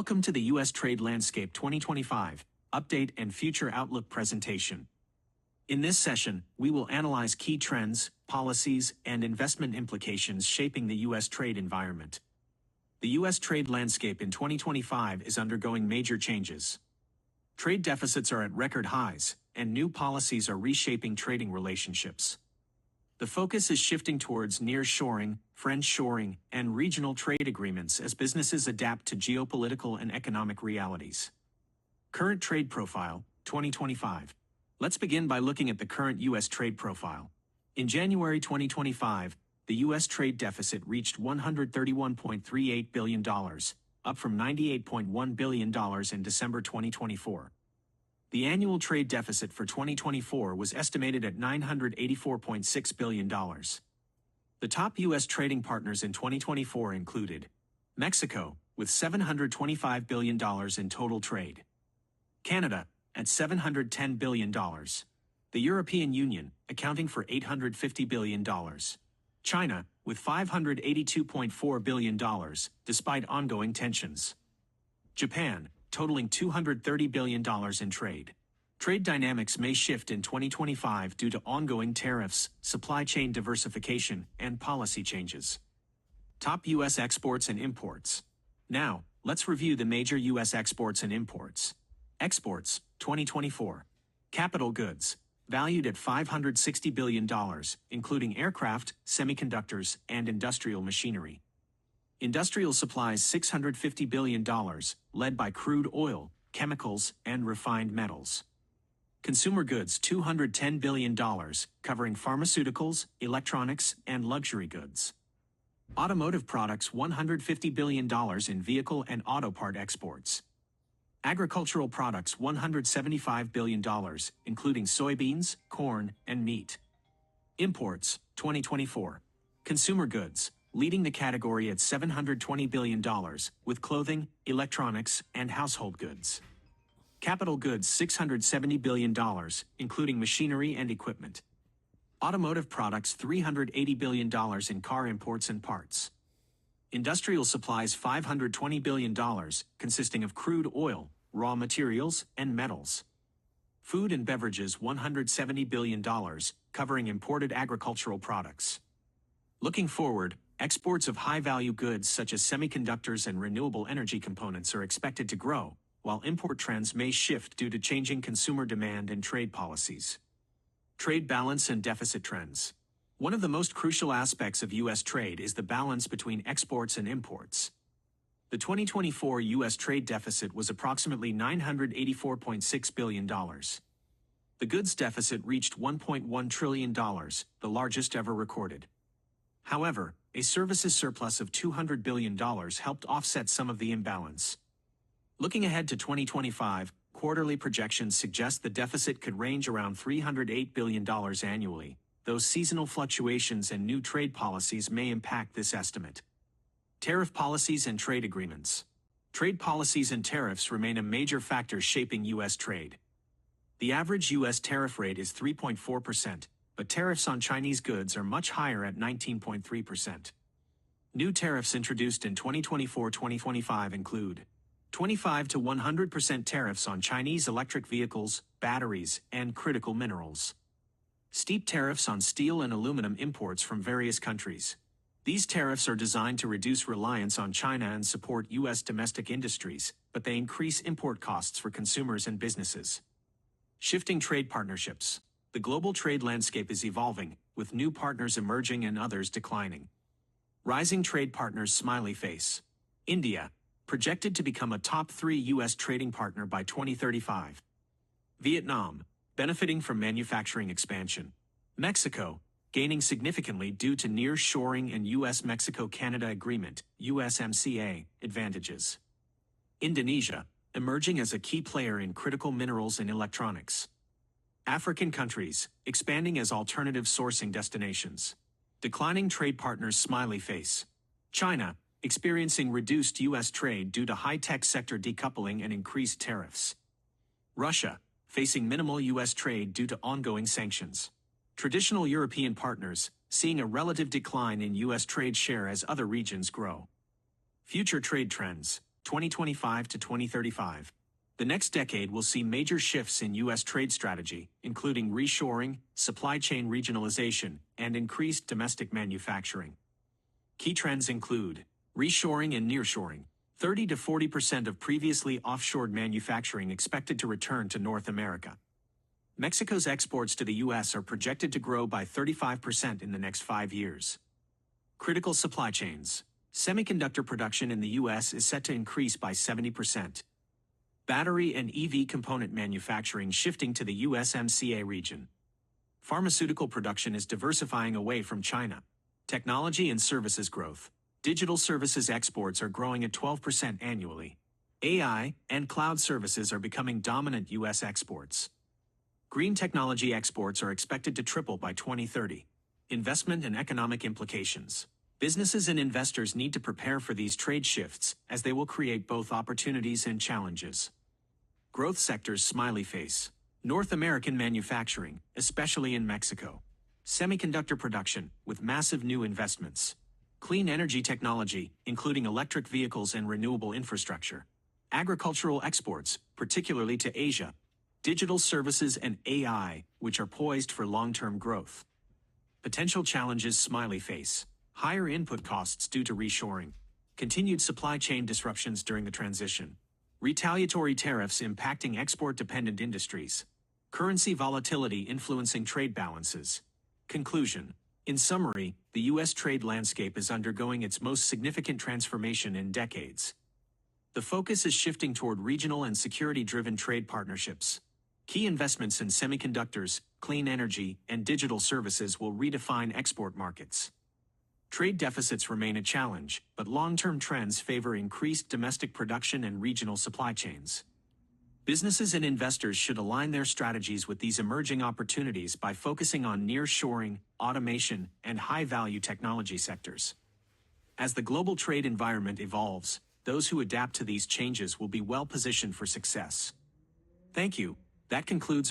Welcome to the U.S. Trade Landscape 2025 Update and Future Outlook presentation. In this session, we will analyze key trends, policies, and investment implications shaping the U.S. trade environment. The U.S. trade landscape in 2025 is undergoing major changes. Trade deficits are at record highs, and new policies are reshaping trading relationships. The focus is shifting towards nearshoring, friendshoring, and regional trade agreements as businesses adapt to geopolitical and economic realities. Current trade profile, 2025. Let's begin by looking at the current U.S. trade profile. In January 2025, the U.S. trade deficit reached $131.38 billion, up from $98.1 billion in December 2024. The annual trade deficit for 2024 was estimated at $984.6 billion. The top U.S. trading partners in 2024 included Mexico, with $725 billion in total trade; Canada, at $710 billion; the European Union, accounting for $850 billion; China, with $582.4 billion, despite ongoing tensions; Japan, totaling $230 billion in trade. Trade dynamics may shift in 2025 due to ongoing tariffs, supply chain diversification, and policy changes. Top U.S. exports and imports. Now, let's review the major U.S. exports and imports. Exports, 2024. Capital goods, valued at $560 billion, including aircraft, semiconductors, and industrial machinery. Industrial supplies $650 billion, led by crude oil, chemicals, and refined metals. Consumer goods $210 billion, covering pharmaceuticals, electronics, and luxury goods. Automotive products $150 billion in vehicle and auto part exports. Agricultural products $175 billion, including soybeans, corn, and meat. Imports, 2024. Consumer goods, leading the category at $720 billion, with clothing, electronics, and household goods. Capital goods $670 billion, including machinery and equipment. Automotive products $380 billion in car imports and parts. Industrial supplies $520 billion, consisting of crude oil, raw materials, and metals. Food and beverages $170 billion, covering imported agricultural products. Looking forward, exports of high-value goods such as semiconductors and renewable energy components are expected to grow, while import trends may shift due to changing consumer demand and trade policies. Trade balance and deficit trends. One of the most crucial aspects of U.S. trade is the balance between exports and imports. The 2024 U.S. trade deficit was approximately $984.6 billion. The goods deficit reached $1.1 trillion, the largest ever recorded. However, a services surplus of $200 billion helped offset some of the imbalance. Looking ahead to 2025, quarterly projections suggest the deficit could range around $308 billion annually, though seasonal fluctuations and new trade policies may impact this estimate. Tariff policies and trade agreements. Trade policies and tariffs remain a major factor shaping U.S. trade. The average U.S. tariff rate is 3.4%. But tariffs on Chinese goods are much higher at 19.3%. New tariffs introduced in 2024-2025 include 25 to 100% tariffs on Chinese electric vehicles, batteries, and critical minerals. Steep tariffs on steel and aluminum imports from various countries. These tariffs are designed to reduce reliance on China and support U.S. domestic industries, but they increase import costs for consumers and businesses. Shifting trade partnerships. The global trade landscape is evolving, with new partners emerging and others declining. Rising trade partners smiley face. India, projected to become a top 3 U.S. trading partner by 2035. Vietnam, benefiting from manufacturing expansion. Mexico, gaining significantly due to nearshoring and U.S.-Mexico-Canada Agreement, USMCA, advantages. Indonesia, emerging as a key player in critical minerals and electronics. African countries, expanding as alternative sourcing destinations. Declining trade partners smiley face. China, experiencing reduced U.S. trade due to high-tech sector decoupling and increased tariffs. Russia, facing minimal U.S. trade due to ongoing sanctions. Traditional European partners, seeing a relative decline in U.S. trade share as other regions grow. Future trade trends. 2025 to 2035. The next decade will see major shifts in U.S. trade strategy, including reshoring, supply chain regionalization, and increased domestic manufacturing. Key trends include reshoring and nearshoring. 30 to 40% of previously offshored manufacturing expected to return to North America. Mexico's exports to the U.S. are projected to grow by 35% in the next 5 years. Critical supply chains. Semiconductor production in the U.S. is set to increase by 70%. Battery and EV component manufacturing shifting to the USMCA region. Pharmaceutical production is diversifying away from China. Technology and services growth. Digital services exports are growing at 12% annually. AI and cloud services are becoming dominant U.S. exports. Green technology exports are expected to triple by 2030. Investment and economic implications. Businesses and investors need to prepare for these trade shifts, as they will create both opportunities and challenges. Growth sectors smiley face. North American manufacturing, especially in Mexico. Semiconductor production, with massive new investments. Clean energy technology, including electric vehicles and renewable infrastructure. Agricultural exports, particularly to Asia. Digital services and AI, which are poised for long-term growth. Potential challenges smiley face. Higher input costs due to reshoring. Continued supply chain disruptions during the transition. Retaliatory tariffs impacting export-dependent industries. Currency volatility influencing trade balances. Conclusion. In summary, the U.S. trade landscape is undergoing its most significant transformation in decades. The focus is shifting toward regional and security-driven trade partnerships. Key investments in semiconductors, clean energy, and digital services will redefine export markets. Trade deficits remain a challenge, but long-term trends favor increased domestic production and regional supply chains. Businesses and investors should align their strategies with these emerging opportunities by focusing on nearshoring, automation, and high-value technology sectors. As the global trade environment evolves, those who adapt to these changes will be well positioned for success. Thank you. That concludes